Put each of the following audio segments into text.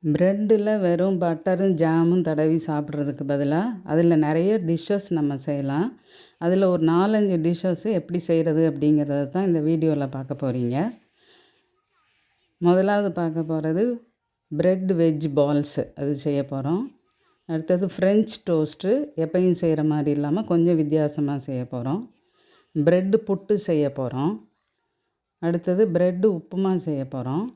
ப்ரெட்டில் வெறும் பட்டரும் ஜாமும் தடவி சாப்பிட்றதுக்கு பதிலாக அதில் நிறைய டிஷ்ஷஸ் நம்ம செய்யலாம். அதில் ஒரு 4, 5 டிஷ்ஷஸ்ஸு எப்படி செய்கிறது அப்படிங்கிறத தான் இந்த வீடியோவில் பார்க்க போகிறீங்க. முதலாவது பார்க்க போகிறது பிரெட் வெஜ் பால்ஸு, அது செய்ய போகிறோம். அடுத்தது ஃப்ரெஞ்ச் டோஸ்ட்டு, எப்பயும் செய்கிற மாதிரி இல்லாமல் கொஞ்சம் வித்தியாசமாக செய்ய போகிறோம். பிரெட்டு புட்டு செய்ய போகிறோம். அடுத்தது பிரெட்டு உப்புமா செய்ய போகிறோம்.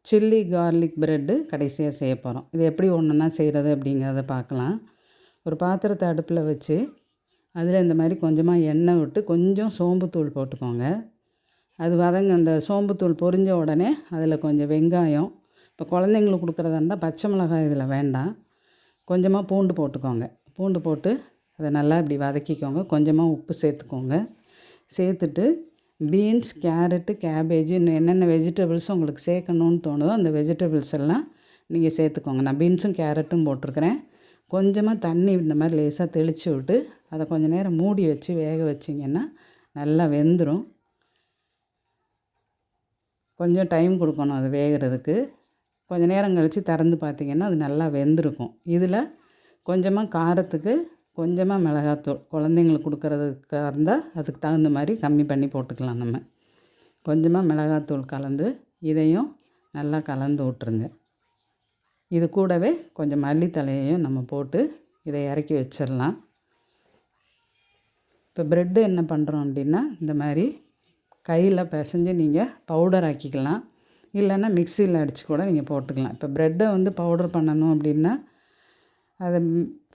சில்லி கார்லிக் ப்ரெட்டு கடைசியாக செய்ய போகிறோம். இது எப்படி ஒன்றுன்னா செய்கிறது அப்படிங்கிறத பார்க்கலாம். ஒரு பாத்திரத்தை அடுப்பில் வச்சு அதில் இந்த மாதிரி கொஞ்சமாக எண்ணெய் விட்டு கொஞ்சம் சோம்புத்தூள் போட்டுக்கோங்க. அது அந்த சோம்புத்தூள் பொரிஞ்ச உடனே அதில் கொஞ்சம் வெங்காயம், இப்போ குழந்தைங்களுக்கு கொடுக்குறதா இருந்தால் பச்சை மிளகாய் இதில் வேண்டாம், கொஞ்சமாக பூண்டு போட்டுக்கோங்க. பூண்டு போட்டு அதை நல்லா இப்படி வதக்கிக்கோங்க. கொஞ்சமாக உப்பு சேர்த்துக்கோங்க. சேர்த்துட்டு பீன்ஸ், கேரட்டு, கேபேஜ், இன்னும் என்னென்ன வெஜிடபிள்ஸ் உங்களுக்கு சேர்க்கணுன்னு தோணுதோ அந்த வெஜிடபிள்ஸ் எல்லாம் நீங்கள் சேர்த்துக்கோங்க. நான் பீன்ஸும் கேரட்டும் போட்டிருக்கிறேன். கொஞ்சமாக தண்ணி இந்த மாதிரி லேசாக தெளித்து விட்டு அதை கொஞ்சம் நேரம் மூடி வச்சு வேக வச்சிங்கன்னா நல்லா வெந்துடும். கொஞ்சம் டைம் கொடுக்கணும் அது வேகிறதுக்கு. கொஞ்சம் நேரம் கழித்து திறந்து பார்த்திங்கன்னா அது நல்லா வெந்திருக்கும். இதில் கொஞ்சமாக காரத்துக்கு கொஞ்சமாக மிளகாத்தூள், குழந்தைங்களுக்கு கொடுக்குறதுக்காக இருந்தால் அதுக்கு தகுந்த மாதிரி கம்மி பண்ணி போட்டுக்கலாம். நம்ம கொஞ்சமாக மிளகாத்தூள் கலந்து இதையும் நல்லா கலந்து விட்ருங்க. இது கூடவே கொஞ்சம் மல்லித்தழையையும் நம்ம போட்டு இதை இறக்கி வச்சிடலாம். இப்போ ப்ரெட்டு என்ன பண்ணுறோம் அப்படின்னா, இந்த மாதிரி கையில் பிசைஞ்சு நீங்கள் பவுடர் ஆக்கிக்கலாம். இல்லைன்னா மிக்சியில் அடித்து கூட நீங்கள் போட்டுக்கலாம். இப்போ ப்ரெட்டை பவுடர் பண்ணணும் அப்படின்னா அதை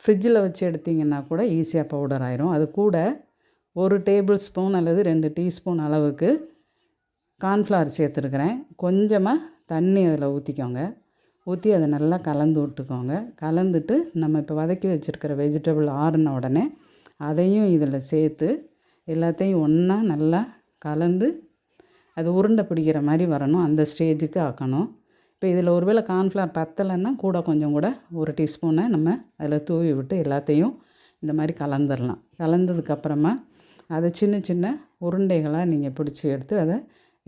ஃப்ரிட்ஜில் வச்சு எடுத்திங்கன்னா கூட ஈஸியாக பவுடர் ஆயிரும். அது கூட 1 டேபிள் ஸ்பூன் அல்லது 2 டீஸ்பூன் அளவுக்கு கார்ன்ஃப்ளவர் சேர்த்துருக்குறேன். கொஞ்சமாக தண்ணி அதில் ஊற்றிக்கோங்க. ஊற்றி அதை நல்லா கலந்து விட்டுக்கோங்க. கலந்துட்டு நம்ம இப்போ வதக்கி வச்சுருக்கிற வெஜிடபிள் ஆறின உடனே அதையும் இதில் சேர்த்து எல்லாத்தையும் ஒன்றா நல்லா கலந்து அது உருண்டை பிடிக்கிற மாதிரி வரணும். அந்த ஸ்டேஜுக்கு ஆக்கணும். இப்போ இதில் ஒருவேளை கார்ன்ஃப்ளவர் பத்தலைன்னா கொஞ்சம் கூட 1 டீஸ்பூனை நம்ம அதில் தூவி விட்டு எல்லாத்தையும் இந்த மாதிரி கலந்துடலாம். கலந்ததுக்கப்புறமா அதை சின்ன சின்ன உருண்டைகளாக நீங்கள் பிடிச்சி எடுத்து அதை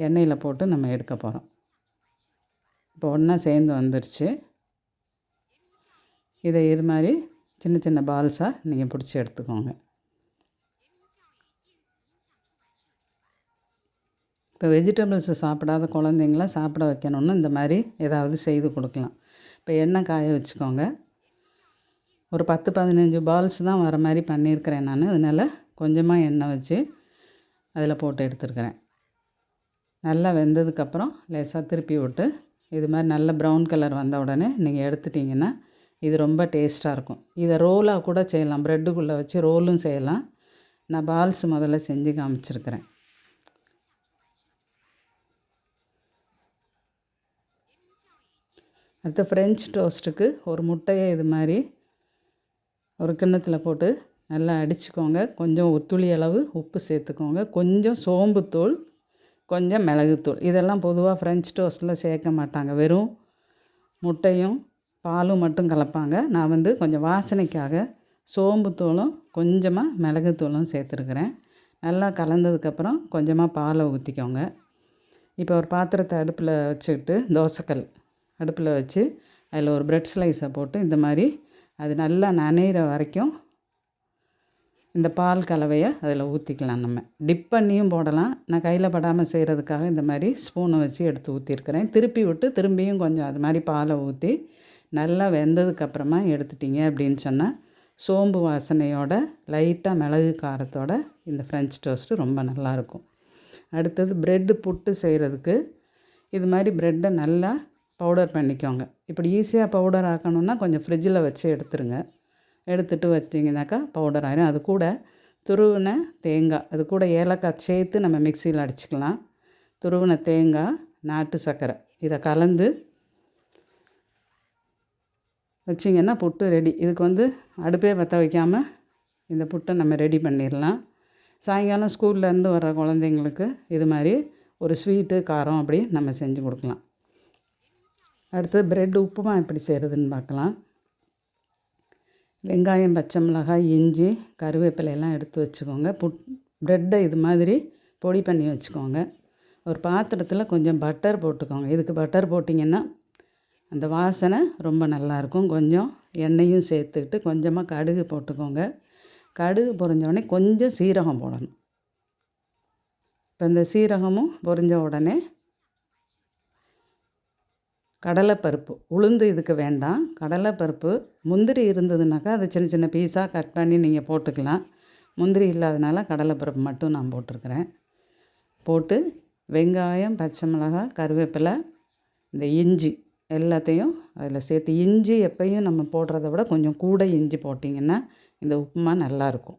எண்ணெயில் போட்டு நம்ம எடுக்க போகிறோம். இப்போ ஒன்றா சேர்ந்து வந்துடுச்சு. இதை இது மாதிரி சின்ன சின்ன பால்ஸாக நீங்கள் பிடிச்சி எடுத்துக்கோங்க. இப்போ வெஜிடபிள்ஸை சாப்பிடாத குழந்தைங்கள சாப்பிட வைக்கணுன்னு இந்த மாதிரி ஏதாவது செய்து கொடுக்கலாம். இப்போ எண்ணெய் காய வச்சுக்கோங்க. ஒரு 10-15 பால்ஸ் தான் வர மாதிரி பண்ணியிருக்கிறேன் நான். அதனால் கொஞ்சமாக எண்ணெய் வச்சு அதில் போட்டு எடுத்துருக்கிறேன். நல்லா வெந்ததுக்கப்புறம் லேசாக திருப்பி விட்டு இது மாதிரி நல்ல ப்ரௌன் கலர் வந்த உடனே நீங்கள் எடுத்துட்டிங்கன்னா இது ரொம்ப டேஸ்ட்டாக இருக்கும். இதை ரோலாக கூட செய்யலாம். ப்ரெட்டுக்குள்ளே வச்சு ரோலும் செய்யலாம். நான் பால்ஸ் முதல்ல செஞ்சு காமிச்சிருக்கிறேன். அடுத்து ஃப்ரெஞ்ச் டோஸ்ட்டுக்கு ஒரு முட்டையை இது மாதிரி ஒரு கிண்ணத்தில் போட்டு நல்லா அடிச்சுக்கோங்க. கொஞ்சம் துளி அளவு உப்பு சேர்த்துக்கோங்க. கொஞ்சம் சோம்புத்தூள், கொஞ்சம் மிளகுத்தூள். இதெல்லாம் பொதுவாக ஃப்ரெஞ்ச் டோஸ்ட்டில் சேர்க்க மாட்டாங்க. வெறும் முட்டையும் பாலும் மட்டும் கலப்பாங்க. நான் கொஞ்சம் வாசனைக்காக சோம்புத்தூளும் கொஞ்சமாக மிளகுத்தூளும் சேர்த்துருக்குறேன். நல்லா கலந்ததுக்கப்புறம் கொஞ்சமாக பாலை ஊற்றிக்கோங்க. இப்போ ஒரு பாத்திரத்தை அடுப்பில் வச்சுக்கிட்டு தோசைக்கல் அடுப்பில் வச்சு அதில் ஒரு ப்ரெட் ஸ்லைஸை போட்டு இந்த மாதிரி அது நல்லா நனைகிற வரைக்கும் இந்த பால் கலவையை அதில் ஊற்றிக்கலாம். நம்ம டிப் பண்ணியும் போடலாம். நான் கையில் படாமல் செய்கிறதுக்காக இந்த மாதிரி ஸ்பூனை வச்சு எடுத்து ஊற்றிருக்கிறேன். திருப்பி விட்டு திரும்பியும் கொஞ்சம் அது மாதிரி பாலை ஊற்றி நல்லா வெந்ததுக்கப்புறமா எடுத்துட்டிங்க அப்படின்னு சொன்னால் சோம்பு வாசனையோட லைட்டாக மிளகு காரத்தோட இந்த ஃப்ரெஞ்ச் டோஸ்ட்டு ரொம்ப நல்லாயிருக்கும். அடுத்தது ப்ரெட்டு புட்டு செய்கிறதுக்கு இது மாதிரி ப்ரெட்டை நல்லா பவுடர் பண்ணிக்கோங்க. இப்படி ஈஸியாக பவுடர் ஆக்கணுன்னா கொஞ்சம் ஃப்ரிட்ஜில் வச்சு எடுத்துருங்க. எடுத்துகிட்டு வச்சிங்கனாக்கா பவுடர் ஆயிரும். அது கூட துருவின தேங்காய், அது கூட ஏலக்காய் சேர்த்து நம்ம மிக்சியில் அடிச்சுக்கலாம். துருவின தேங்காய், நாட்டு சர்க்கரை இதை கலந்து வச்சிங்கன்னா புட்டு ரெடி. இதுக்கு அடுப்பே பற்ற வைக்காமல் இந்த புட்டை நம்ம ரெடி பண்ணிடலாம். சாயங்காலம் ஸ்கூல்லேருந்து வர்ற குழந்தைங்களுக்கு இது மாதிரி ஒரு ஸ்வீட்டு காரம் அப்படி நம்ம செஞ்சு கொடுக்கலாம். அடுத்து ப்ரெட் உப்புமா எப்படி செய்கிறதுன்னு பார்க்கலாம். வெங்காயம், பச்சை மிளகாய், இஞ்சி, கருவேப்பிலையெல்லாம் எடுத்து வச்சுக்கோங்க. ப்ரெட்டை இது மாதிரி பொடி பண்ணி வச்சுக்கோங்க. ஒரு பாத்திரத்தில் கொஞ்சம் பட்டர் போட்டுக்கோங்க. இதுக்கு பட்டர் போட்டிங்கன்னா அந்த வாசனை ரொம்ப நல்லாயிருக்கும். கொஞ்சம் எண்ணெயும் சேர்த்துக்கிட்டு கொஞ்சமாக கடுகு போட்டுக்கோங்க. கடுகு பொரிஞ்ச கொஞ்சம் சீரகம் போடணும். இப்போ இந்த சீரகமும் பொரிஞ்ச உடனே கடலைப்பருப்பு, உளுந்து இதுக்கு வேண்டாம். கடலைப்பருப்பு, முந்திரி இருந்ததுனாக்கா அதை சின்ன சின்ன பீஸாக கட் பண்ணி நீங்கள் போட்டுக்கலாம். முந்திரி இல்லாதனால கடலைப்பருப்பு மட்டும் நான் போட்டிருக்கிறேன். போட்டு வெங்காயம், பச்சை மிளகாய், கருவேப்பிலை, இந்த இஞ்சி எல்லாத்தையும் அதில் சேர்த்து, இஞ்சி எப்பையும் நம்ம போடுறத விட கொஞ்சம் கூட இஞ்சி போட்டிங்கன்னா இந்த உப்புமா நல்லாயிருக்கும்.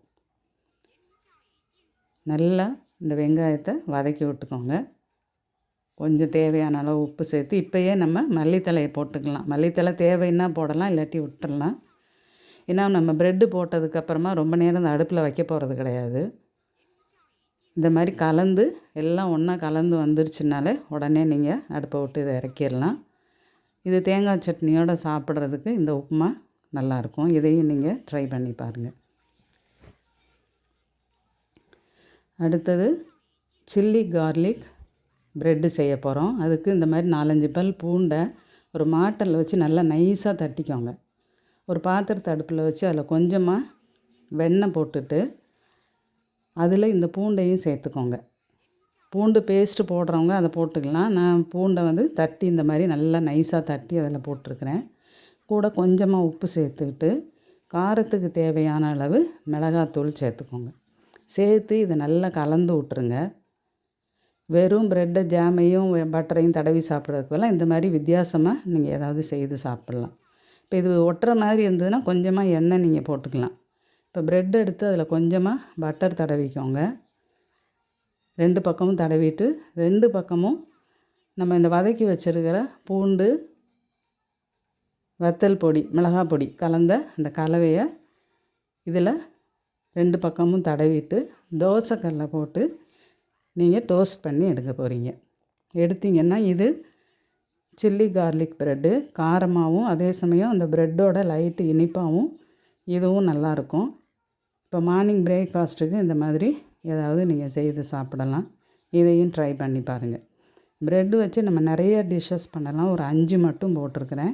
நல்லா இந்த வெங்காயத்தை வதக்கி விட்டுக்கோங்க. கொஞ்சம் தேவையான அளவு உப்பு சேர்த்து இப்போயே நம்ம மல்லித்தழையை போட்டுக்கலாம். மல்லித்தழை தேவைன்னா போடலாம், இல்லாட்டி விட்டுறலாம். ஏன்னா நம்ம ப்ரெட்டு போட்டதுக்கப்புறமா ரொம்ப நேரம் அந்த அடுப்பில் வைக்க போகிறது கிடையாது. இந்த மாதிரி கலந்து எல்லாம் ஒன்றா கலந்து வந்துருச்சுனாலே உடனே நீங்கள் அடுப்பை விட்டு இதை இறக்கிடலாம். இது தேங்காய் சட்னியோடு சாப்பிட்றதுக்கு இந்த உப்புமா நல்லாயிருக்கும். இதையும் நீங்கள் ட்ரை பண்ணி பாருங்கள். அடுத்தது சில்லி கார்லிக் ப்ரெட்டு செய்ய போகிறோம். அதுக்கு இந்த மாதிரி 4-5 பல் பூண்டை ஒரு மாட்டரில் வச்சு நல்லா நைஸாக தட்டிக்கோங்க. ஒரு பாத்திரத்தை அடுப்பில் வச்சு அதில் கொஞ்சமாக வெண்ணெய் போட்டுட்டு அதில் இந்த பூண்டையும் சேர்த்துக்கோங்க. பூண்டு பேஸ்ட்டு போடுறவங்க அதை போட்டுக்கலாம். நான் பூண்டை தட்டி இந்த மாதிரி நல்லா நைஸாக தட்டி அதில் போட்டிருக்கிறேன். கூட கொஞ்சமாக உப்பு சேர்த்துக்கிட்டு காரத்துக்கு தேவையான அளவு மிளகாத்தூள் சேர்த்துக்கோங்க. சேர்த்து இதை நல்லா கலந்து விட்ருங்க. வெறும் ப்ரெட்டை ஜாமையும் பட்டரையும் தடவி சாப்பிட்றதுக்கு பதிலாக இந்த மாதிரி வித்தியாசமாக நீங்கள் ஏதாவது செய்து சாப்பிட்லாம். இப்போ இது ஒட்டுற மாதிரி இருந்ததுன்னா கொஞ்சமாக எண்ணெய் நீங்கள் போட்டுக்கலாம். இப்போ ப்ரெட் எடுத்து அதில் கொஞ்சமாக பட்டர் தடவிக்கோங்க. 2 பக்கமும் தடவிட்டு 2 பக்கமும் நம்ம இந்த வதக்கி வச்சுருக்கிற பூண்டு, வத்தல் பொடி, மிளகாய் பொடி கலந்த அந்த கலவையை இதில் 2 பக்கமும் தடவிட்டு தோசைக்கல்ல போட்டு நீங்கள் டோஸ்ட் பண்ணி எடுக்க போகிறீங்க. எடுத்திங்கன்னா இது சில்லி கார்லிக் ப்ரெட்டு காரமாகவும் அதே சமயம் அந்த ப்ரெட்டோட லைட்டு இனிப்பாகவும் இதுவும் நல்லாயிருக்கும். இப்போ மார்னிங் பிரேக்ஃபாஸ்ட்டுக்கு இந்த மாதிரி ஏதாவது நீங்கள் செய்து சாப்பிடலாம். இதையும் ட்ரை பண்ணி பாருங்கள். ப்ரெட்டு வச்சு நம்ம நிறைய டிஷ்ஷஸ் பண்ணலாம். ஒரு 5 மட்டும் போட்டிருக்கிறேன்.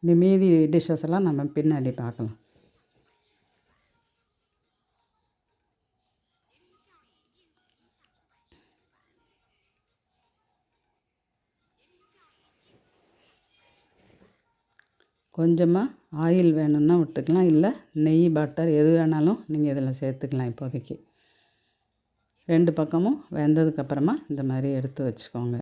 இந்த மீதி டிஷ்ஷஸ் எல்லாம் நம்ம பின்னாடி பார்க்கலாம். கொஞ்சமாக ஆயில் வேணும்னா விட்டுக்கலாம், இல்லை நெய், பட்டர் எது வேணாலும் நீங்கள் இதில் சேர்த்துக்கலாம். இப்போதைக்கு 2 பக்கமும் வெந்ததுக்கப்புறமா இந்த மாதிரி எடுத்து வச்சுக்கோங்க.